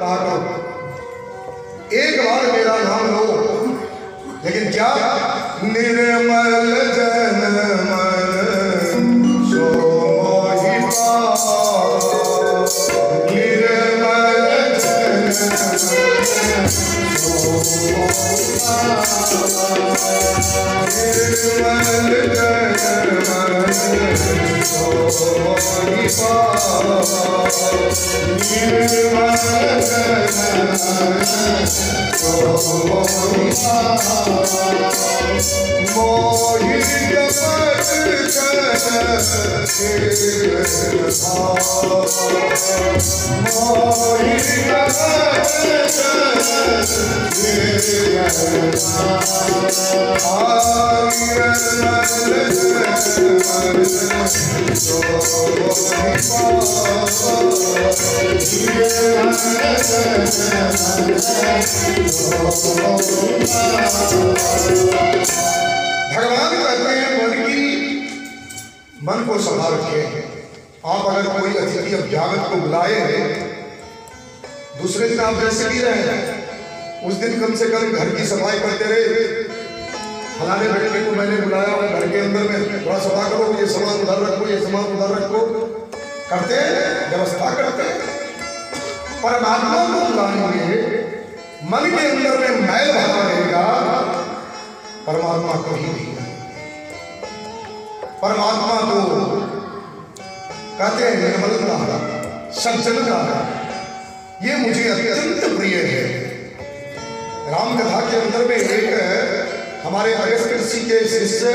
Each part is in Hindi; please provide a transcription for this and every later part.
कहा करो, एक बार मेरा नाम लो, लेकिन क्या निर्मल जनमल सो मोहि पास, निर्मल जनमल सो मोहि पास, निर्मल जनमल सो मोहि पास, निर्मल मोहि जपत मोहि भगवान कहते हैं मन को संभाल रखे। आप अगर कोई अतिथि अभ्यागत को बुलाए हैं, दूसरे दिन आप वैसे भी रहे, उस दिन कम से कम घर की सफाई करते रहे। फलाने व्यक्ति को मैंने बुलाया, घर के अंदर में थोड़ा सफा करो, ये सामान उधर रखो, ये सामान उधर रखो, करते व्यवस्था करते। परमात्मा को बुलाएंगे, मन के अंदर में मैल भरा रहेगा, परमात्मा कहीं नहीं। परमात्मा तो कहते हैं निर्मलता, सज्जनता, ये मुझे अत्यंत प्रिय है। राम कथा के अंदर में एक हमारे अगस्त ऋषि के शिष्य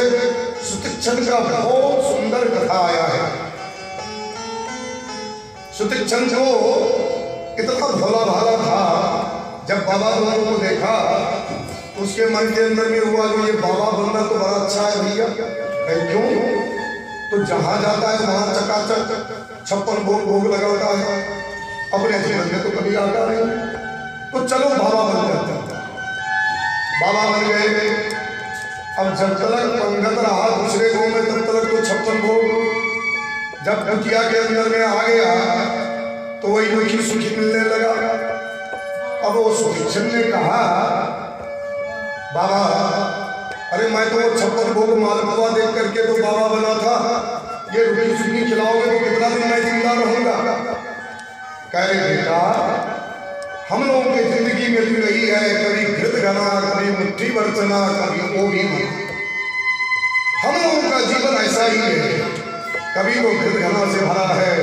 सुतीक्षण का बहुत सुंदर कथा आया है। सुतीक्षण जो इतना भोला भाला था, जब बाबा दोनों को देखा तो उसके मन के अंदर में हुआ कि ये बाबा बनना तो बड़ा अच्छा है भैया। क्यों? तो जहां जाता है वहां चकाचक 56 भोग लगाता है, अपने जीवन में तो कभी आता नहीं। तो चलो बाबा बन जाता है। बाबा बन गए। अब जब तक पंगत रहा दूसरे गांव में, तब तक तो 56 भोग। जब कुटिया के अंदर में आ गया तो वही दुखी सुखी मिलने लगा। अब वो सुतीक्षण ने कहा, बाबा अरे मैं तो 56 भोग मालपुआ देख करके तो बाबा बना था, ये रुकी सुखी खिलाओगे तो कितना दिन मैं जिंदा रहूंगा? कह रहे बेटा, हम लोगों की जिंदगी में भी रही है, कभी घृत घना, कभी मुट्ठी बरतना, कभी वो भी। हम लोगों का जीवन ऐसा ही है, कभी तो घृत घना से भरा है,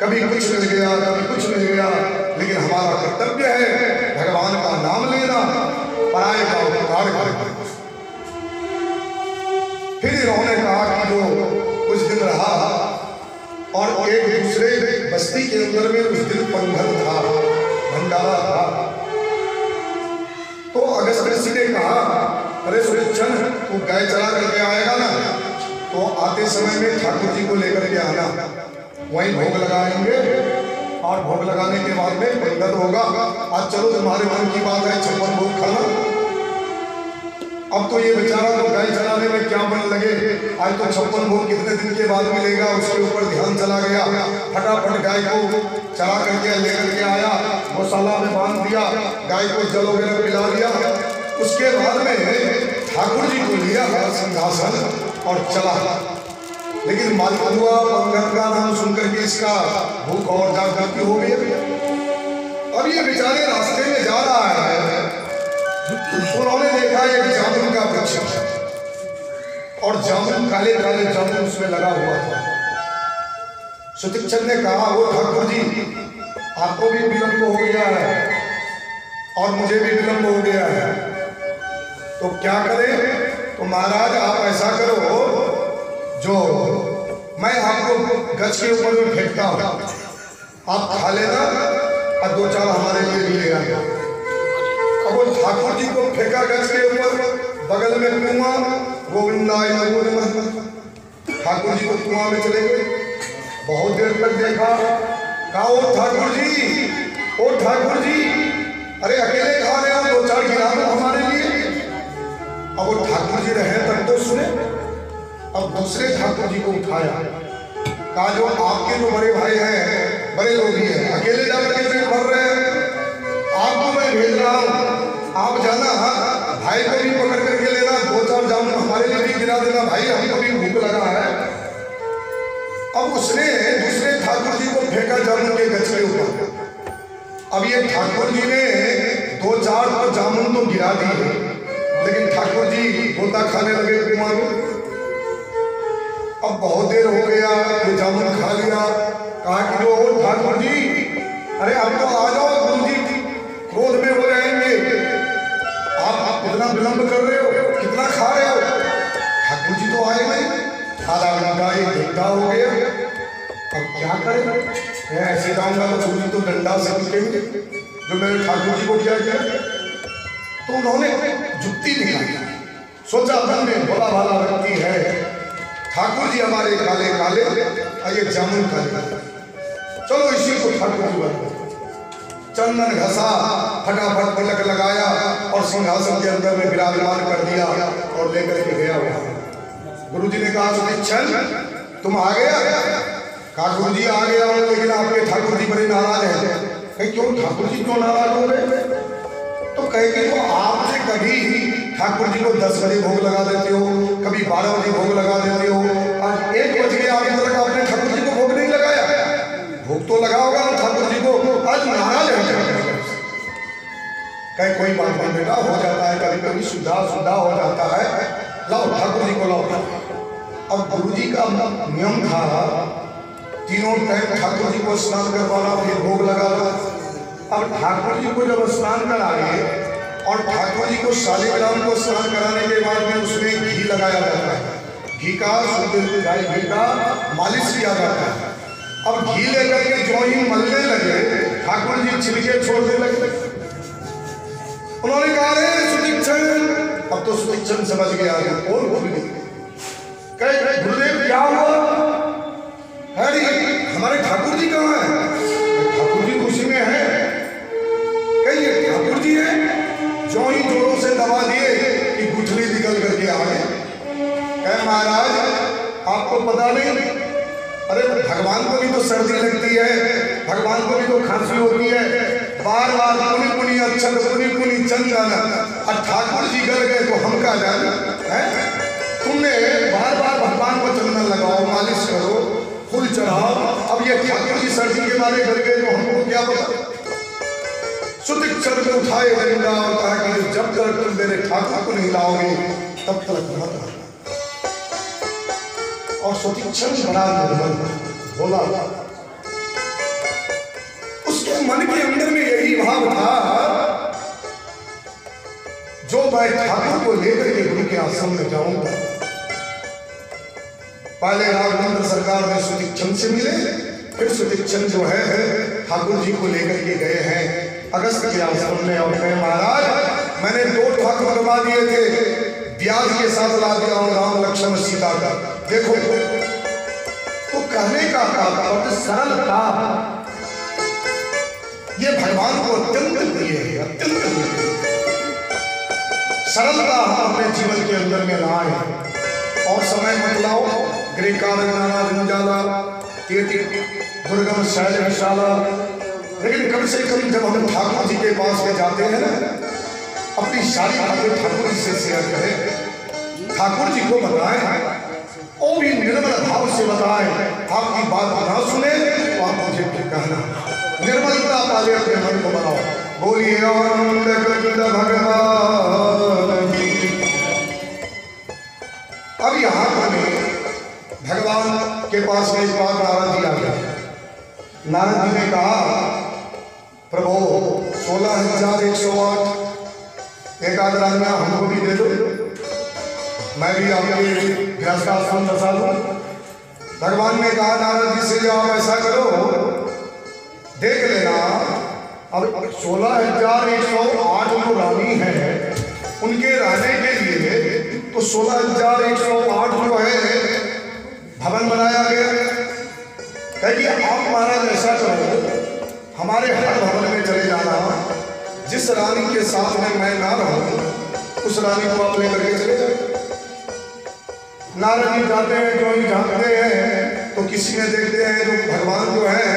कभी कुछ मिल गया, कभी कुछ मिल गया। लेकिन हमारा कर्तव्य है भगवान का नाम लेना, पराये का उपकार करना। फिर इन्होंने कहा कि जो कुछ दिन रहा और एक दूसरे बस्ती के अंदर में उस दिन पंगत था, भंडारा था। तो अगस्त ऋषि ने कहा, अरे सुतीक्षण तू गाय चला करके आएगा ना, तो आते समय में ठाकुर जी को लेकर के आना, वहीं भोग लगाएंगे और भोग लगाने के बाद में पंगत होगा। आज चलो तुम्हारे मन की बात है 56 भोग खाना। अब तो ये बेचारा तो गाय चलाने में क्या मन लगे, आज तो 56 भोग कितने दिन के बाद मिलेगा, उसके ऊपर ध्यान चला गया। फटाफट गाय को चला करके लेकर के आया, गौशाला में बांध दिया, गाय को जल वगैरह पिला दिया। उसके बाद में ठाकुर जी को लिया सिंहासन और चला। लेकिन मालपुआ पंगत का नाम सुनकर के इसका भूख और जागृति हो गई। अब ये बेचारे रास्ते में जा रहा है, उन्होंने देखा एक जामुन का वृक्ष और जामुन, काले काले जामुन उसमें लगा हुआ था। सुतीक्षण ने कहा, वो ठाकुर जी आपको भी विलंब हो गया है और मुझे भी विलंब हो गया है, तो क्या करें? तो महाराज आप ऐसा करो, जो मैं आपको गज के ऊपर में फेंकता हूं, आप खा लेना और 2-4 हमारे लिए भी ले आना। अब वो ठाकुर जी को फेंका गज के ऊपर, बगल में कुआं, गोविंदाय नमो नमः। ठाकुर जी को कुआं में चले गए। बहुत देर तक देखा, कहा ओ ठाकुर जी, अरे अकेले खा रहे हो, 2-4 गिरा दो हमारे लिए। अब वो ठाकुर जी रहे तब तो सुने। अब दूसरे ठाकुर जी को उठाया, कहा जो आपके जो बड़े भाई हैं, बड़े लोग ही हैं, अकेले जाकर के पेट भर रहे हैं, भाई को भी पकड़ करके लेना, 2-4 जामुन हमारे लिए भी गिरा देना, भाई हमको भी भूख लगा है। अब उसने दूसरे ठाकुर जी को फेंका जामुन के गछ के ऊपर। अब ये ठाकुर जी ने 2-4 तो जामुन तो गिरा दिए, लेकिन ठाकुर जी गोता खाने लगे कुआं में। अब बहुत देर हो गया, ये जामुन खा लिया। कहा कि जो ठाकुर जी, अरे अब तो आ जाओ, गुरु जी क्रोध में हो जाएंगे, आप इतना विलंब कर रहे हो, कितना खा रहे हो। ठाकुर जी तो आए नहीं, आधा घंटा 1 घंटा हो गया। अब क्या करें, मैं ऐसे जाऊंगा तो गुरु जी तो डंडा से पीटेंगे जो मेरे ठाकुर जी को क्या किया। तो उन्होंने जुक्ति निकाली, सोचा मन में भोला भाला व्यक्ति है, ठाकुर जी हमारे काले काले और ये जामुन काले, चलो इसी को ठाकुर जी बना। चंदन घसा, फटाफट तिलक लगाया और सिंहासन के अंदर में विराजमान कर दिया और लेकर के गया। गुरु जी ने कहा सुदीक्षण तुम आ गया? कहा गुरु जी आ गया हूं, लेकिन आपके ठाकुर जी बड़े नाराज हैं। कहे क्यों ठाकुर जी क्यों नाराज हो गए? तो कहे कि तो आपने कभी ठाकुर जी को 10 बजे भोग लगा देते हो, कभी 12 बजे भोग लगा देते हो, आज 1 बज गया अभी तक आपने ठाकुर जी को भोग नहीं लगाया। भोग तो लगा होगा ना ठाकुर जी को, आज नाराज है। कहे कोई बात नहीं बेटा, हो जाता है कभी कभी, सुधा हो जाता है, लाओ ठाकुर जी को लाओ। अब गुरु जी का नियम था 3 टाइम ठाकुर जी को स्नान करवाना, फिर भोग लगाना। अब ठाकुर जी को जब स्नान कराए और ठाकुर जी को शालिग्राम को स्नान कराने के बाद में उसमें घी लगाया जाता है, घी का गाय घी का मालिश किया जाता है। अब घी लेकर के जो ही मलने लगे, ठाकुर जी छिलके छोड़ने लगे। उन्होंने कहा रे सुदीक्षण, अब तो सुदीक्षण समझ गया और भूल गए। कहे गुरुदेव क्या हुआ? अरे हमारे ठाकुर जी कहाँ हैं? ठाकुर जी खुशी में है। कहिए ठाकुर जी है, जो ही जोरों से दबा दिए कि गुठली निकल करके आ गए। कहे महाराज आपको पता नहीं, अरे भगवान को भी तो सर्दी लगती है, भगवान को भी तो खांसी होती है, बार बार पुनी पुनी अक्षर पुनी पुनी चंदन, और ठाकुर जी गल गए तो हम क्या जाने हैं? तुमने बार बार भगवान को चंदन लगाओ, मालिश करो, फूल चढ़ाओ, अब ये ठाकुर जी सर्दी के मारे गल गए तो हमको क्या पता। सुदीक्षण को उठाए डंडा और कहा कि जब तक तुम मेरे ठाकुर को नहीं लाओगे तब तक मत रहना। और सुदीक्षण बड़ा निर्मल बोला, उसके मन के अंदर में यही भाव था, जो मैं ठाकुर को लेकर के गुरु के आश्रम में जाऊंगा। पहले राघवेंद्र सरकार में सुदीक्षण से मिले, फिर सुदीक्षण जो है ठाकुर जी को लेकर के गए हैं अगस्त के आश्रम में। और कहे महाराज मैंने 2 ठाकुर करवा दिए थे, ब्याज के साथ ला दिया हूं राम लक्ष्मण सीता का। देखो तो कहने का तात्पर्य सरल था, ये भगवान को अत्यंत प्रिय है, अत्यंत प्रिय। सरलता हम अपने जीवन के अंदर में लाए और समय मत लाओ। ग्रीकाना जंजाला दुर्गम शैल विशाला, लेकिन कम से कम जब हम ठाकुर जी के पास में जाते हैं ना, अपनी सारी बातें ठाकुर जी से शेयर करें, ठाकुर जी को बताएं, वो भी निर्मल भाव से बताएं। आपकी बात ना सुने तो आप मुझे फिर कहना, निर्मलता पाले अपने मन को बनाओ। बोलिए भगवान। अब यहाँ पर भगवान के पास में इस बात नारद जी आ गया। नारद जी ने कहा प्रभु 16,108 एक आध रानिया हमको भी दे दो, मैं भी आपके गृहस्थ आश्रम बसा दूं। भगवान ने कहा नारद जी से जो आप ऐसा करो, देख लेना अब 16,108 जो रानी है उनके रहने के लिए तो 16,108 जो है भवन बनाया गया। कहिए आप महाराज ऐसा करो, हमारे हर भवन में चले जाना, जिस रानी के साथ में मैं ना रहूं उस रानी को आप लेकर के चले जाए। नारद जी जाते हैं, जो ही झांकते हैं तो किसी में देखते हैं जो भगवान जो है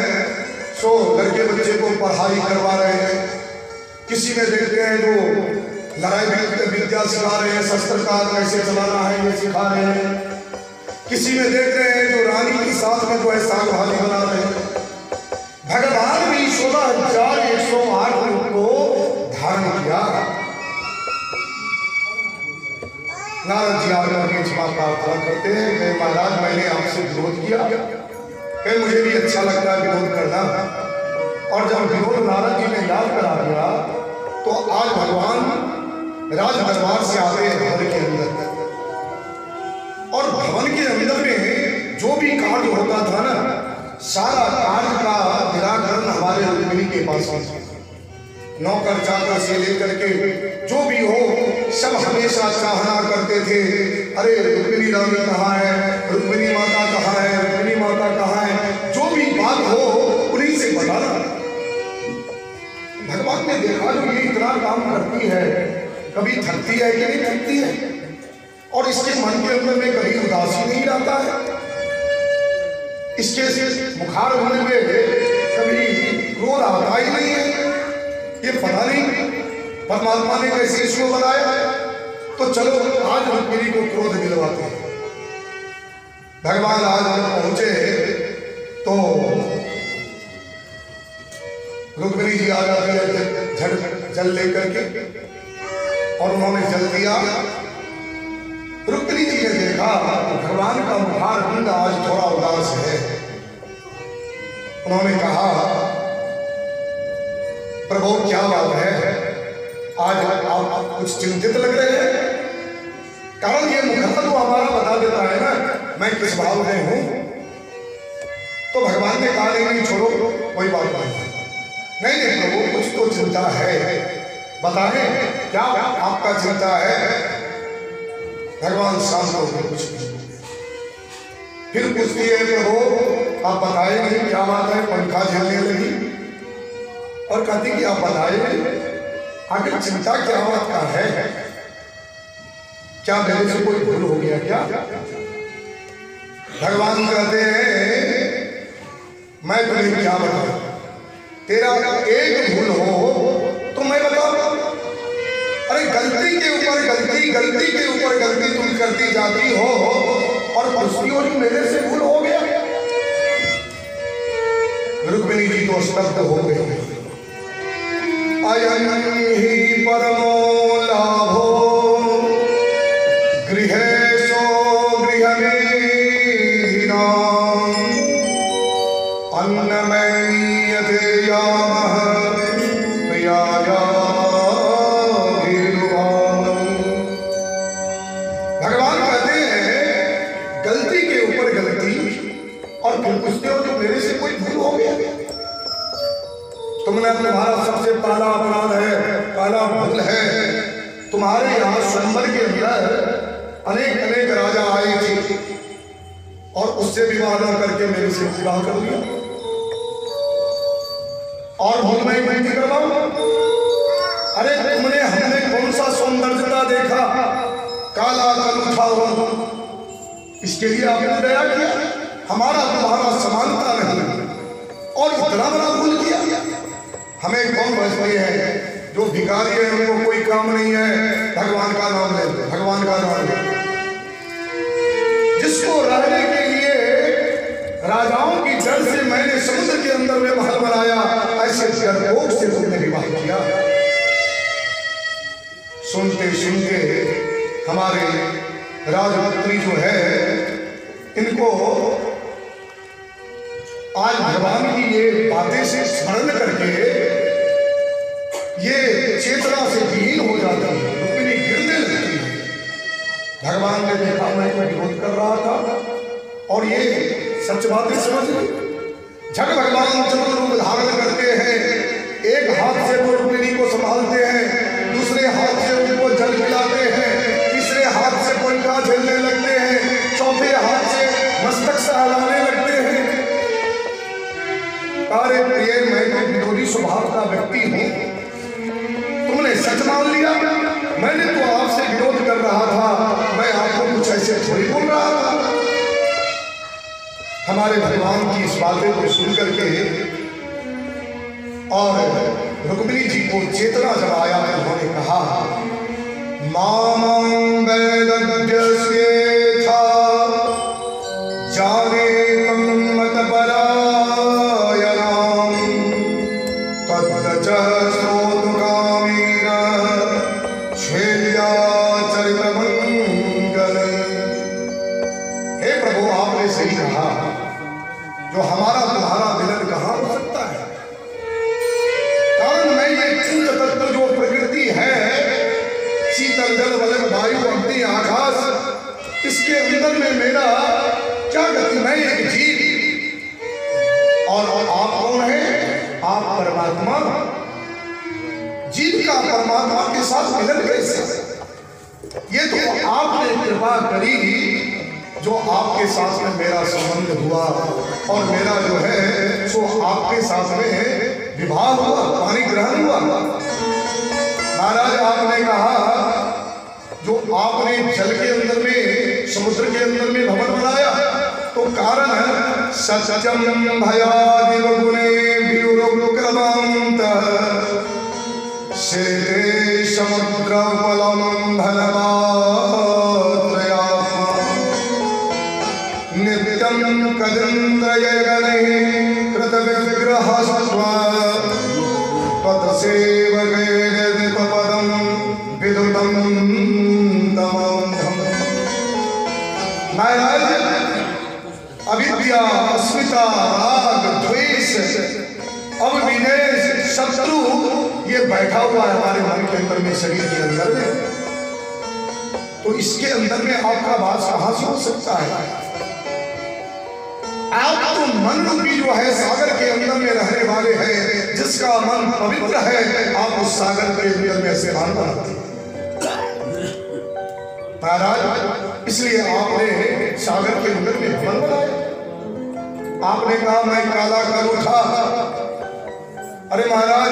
सो लड़के बच्चे को पढ़ाई करवा रहे हैं, किसी में देखते हैं जो लड़ाई विद्या सिखा रहे हैं, शस्त्र का कैसे चलाना है ये सिखा रहे हैं। किसी में देख रहे हैं जो रानी के साथ में जो है साग भाजी बना रहे हैं। भगवान भी 16,108 रूप को धारण किया। नारद जी आकर क्षमा प्रार्थना करते हैं कि महाराज मैंने आपसे विरोध किया, कि मुझे भी अच्छा लगता है विरोध करना। और जब विरोध नारद जी ने याद करा दिया तो आज भगवान राज दरबार से आते हैं भवन के अंदर, और भवन के अंदर में जो भी कार्य होता था ना, सारा कार्य का निराकरण हमारे रुक्मिणी के पास होता। नौकर चाकर से लेकर के जो भी हो सब हमेशा चाहना करते थे, अरे रुक्मिणी रानी कहाँ है, रुक्मिणी माता कहाँ है, रुक्मिणी माता कहाँ है। जो भी बात हो उन्हीं से बताना। भगवान ने देखा जो ये इतना काम करती है, कभी थकती है कि नहीं थकती है, और इसके मन के अंदर में कभी उदासी नहीं आता है, इसके मुखार होने में कभी क्रोध आता ही नहीं है। ये पता नहीं परमात्मा ने कैसे इसको बनाया। तो चलो आज रुक्मिणी को क्रोध दिलवाते हैं। भगवान आज जब पहुंचे तो रुक्मिणी जी आ जाती है झट जल लेकर के, और उन्होंने जल दिया। रुक्मिणी जी ने देखा भगवान का मुखारविंद आज थोड़ा उदास है। उन्होंने कहा प्रभु क्या बात है, आज आप कुछ चिंतित लग रहे हैं। कारण ये मुखड़ा तो हमारा बता देता है ना मैं किस भाव में हूं। तो भगवान ने कहा नहीं छोड़ो कोई बात नहीं प्रभु कुछ तो चिंता है, बताएं क्या आपका चिंता है। भगवान शांत हो गए, कुछ नहीं। फिर पूछती है प्रभु आप बताए नहीं क्या बात है, पंखा झेलने लगी और कहती कि आप बताए आखिर चिंता क्या बात का है, क्या मेरे से कोई भूल हो गया क्या। भगवान कहते हैं मैं तुम्हें क्या बताऊं, तेरा एक भूल हो तो मैं बताऊं। अरे गलती के ऊपर गलती, गलती के ऊपर गलती तुम करती जाती हो और पूछती हो कि मेरे से भूल हो गया। रुक्मिणी जी तो स्तब्ध हो गए। अयं हि परमो लाभो गृहेशो गृहमेधिना अन्नमयीयते यामः प्रियाया। भगवान कहते हैं गलती के ऊपर गलती और फिर पूछते हो जो मेरे से कोई भूल हो गया। तुमने तुम्हारा सबसे पहला अपराध है, पहला भूल है। तुम्हारे यहाँ स्वयंवर के अंदर अनेक अनेक राजा आए थे और उससे विवाह न करके मेरे से विवाह कर लिया। और भूल में विनती करवाऊं, अरे तुमने हमने कौन सा सौंदर्यता देखा, काला कलूठा हो, इसके लिए आपने दया किया। हमारा तुम्हारा समानता नहीं और इतना बड़ा भूल किया। हमें कौन बचती है, जो भिखारी है उनको कोई काम नहीं है, भगवान का नाम ले, भगवान का नाम ले। जिसको रहने के लिए राजाओं की जड़ से मैंने समुद्र के अंदर में महल बनाया, ऐसे डरपोक से तुमने विवाह किया। सुनते सुनते हमारे राजपुत्री जो है इनको आज भगवान की ये बातें से स्मरण करके ये चेतना से विहीन हो जाती है, रुक्मिणी गिरने लगती है। भगवान ने देखा मैं कोई विरोध कर रहा था और ये सच बातें समझ गई। झट भगवान चतुर रूप धारण करते हैं, एक हाथ से वो रुक्मिणी को संभालते हैं, दूसरे हाथ से उनको जल पिलाते हैं, तीसरे हाथ से पंखा झेलने लगते हैं, चौथे हाथ से मस्तक सहलाने लगते हैं। अरे प्रिय मैं तो विरोधी स्वभाव का व्यक्ति हूं, तुमने सच मान लिया। मैंने तो आपसे विरोध कर रहा था, मैं आपको कुछ ऐसे थोड़ी बोल रहा था। हमारे भगवान की इस बातें को सुन करके और रुक्मिणी जी को चेतना जब आया तो उन्होंने कहा मामंगलद्यस्येथा जानेतं मतपरायणां तद्च श्रोतुकामेन श्वेल्याचरितमङ्गलम्। हे प्रभु, आपने सही कहा, जो हमारा तुम्हारा मिलन कहाँ हो सकता है। कारण मैं ये चिंत तत्व जो प्रकृति है, शीतल जल वलन वायु अग्नि आकाश, इसके अंदर में मेरा क्या गति। मैं एक जीव और आप कौन है? आप परमात्मा। जीव का परमात्मा के साथ मिलन कैसे? ये तो आपने कृपा करी जो आपके साथ में मेरा संबंध हुआ और मेरा जो है सो आपके साथ में विवाह हुआ, पानी ग्रहण हुआ। महाराज, आपने कहा जो आपने जल के अंदर में, समुद्र के अंदर में भवन बनाया, तो कारण है सत्यम भयादिव गुणे विरुक्रमांतः शेते समुद्र उपलम्भनमात्रयात्मा नित्यं कदिन्द्रयगणैः कृतविग्रहस्त्वा तत्सेवकैर्निपपदं विदुतं तमोऽन्धम्। महाराज, अविद्या, अस्मिता, राग, द्वेष, अविनेश, शत्रु, ये बैठा हुआ है हमारे मन के अंदर में, शरीर के अंदर में। तो इसके अंदर में आपका वास कहां से हो सकता है? आप तो मन रूपी जो है सागर के अंदर में रहने वाले हैं, जिसका मन पवित्र है, आप उस सागर के अंदर में स्नान करते हैं। महाराज, इसलिए आपने सागर के अंदर में भवन बनाया। आपने कहा मैं काला करूं था। अरे महाराज,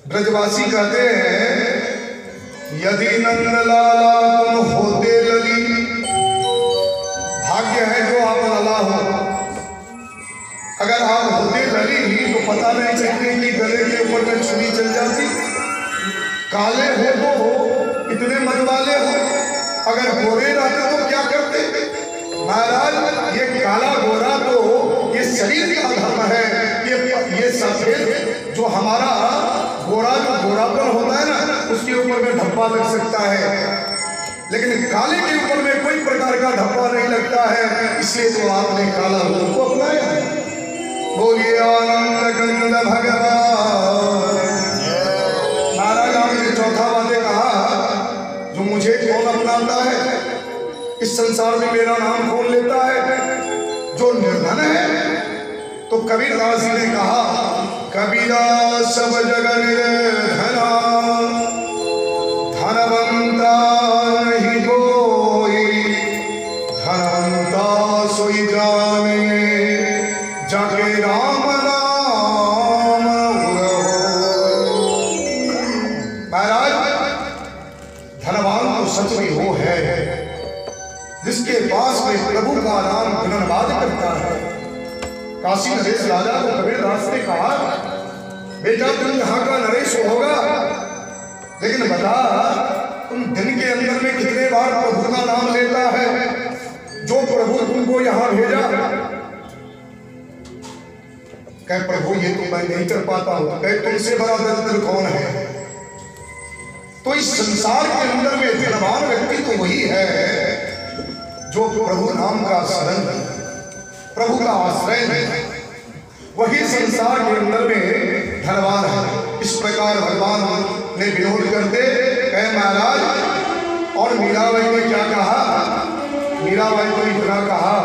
ब्रजवासी कहते हैं यदि नंदलाला तुम होते लली, भाग्य है जो आप लला हो। अगर आप होते लली तो पता नहीं चलती कि गले के ऊपर में छुरी चल जाती। काले हो तो इतने मन वाले हो, अगर गोरे रहते तो क्या करते? महाराज, ये काला गोरा तो ये शरीर का धर्म है। ये सफेद जो हमारा गोरा जो गोरापन होता है ना, उसके ऊपर में धब्बा लग सकता है, लेकिन काले के ऊपर में कोई प्रकार का धब्बा नहीं लगता है। इसलिए तो आपने काला रूप को अपनाया। बोलिए आनंद गंध भगवान। महाराज, आपने चौथा वादे कहा जो मुझे कौन अपनाता है, इस संसार में मेरा नाम कौन लेता है? जो निर्धन है। तो कबीरदास जी ने कहा कबीरा सब जग निर्धना, धनवंता नहीं कोई, धनवंता सोई जाने जाके राम नाम होय। महाराज, धनवान तो सच में वो है जिसके पास में प्रभु का नाम गुणगान करता है। काशी नरेश राजा को कबीरदास ने कहा बेटा तुम यहाँ का नरेश होगा, लेकिन बता तुम दिन के अंदर में कितने बार प्रभु का नाम लेता है? जो प्रभु तुमको यहाँ भेजा। कह प्रभु ये तो मैं नहीं कर पाता हूँ। कह तुमसे बड़ा दरिद्र कौन है? तो इस संसार के अंदर में धनवान व्यक्ति तो वही है जो प्रभु नाम का शरण, प्रभु का आश्रय है, वही संसार के अंदर में धनवान है। इस प्रकार भगवान ने विरोध करते कहे महाराज। और मीराबाई ने क्या कहा? मीराबाई को इतना कहा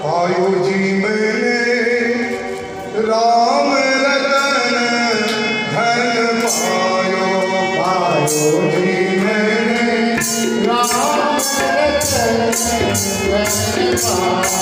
पायो जी मैंने राम रतन धन पायो, पायो जी मैंने राम रतन धन पायो।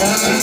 Ram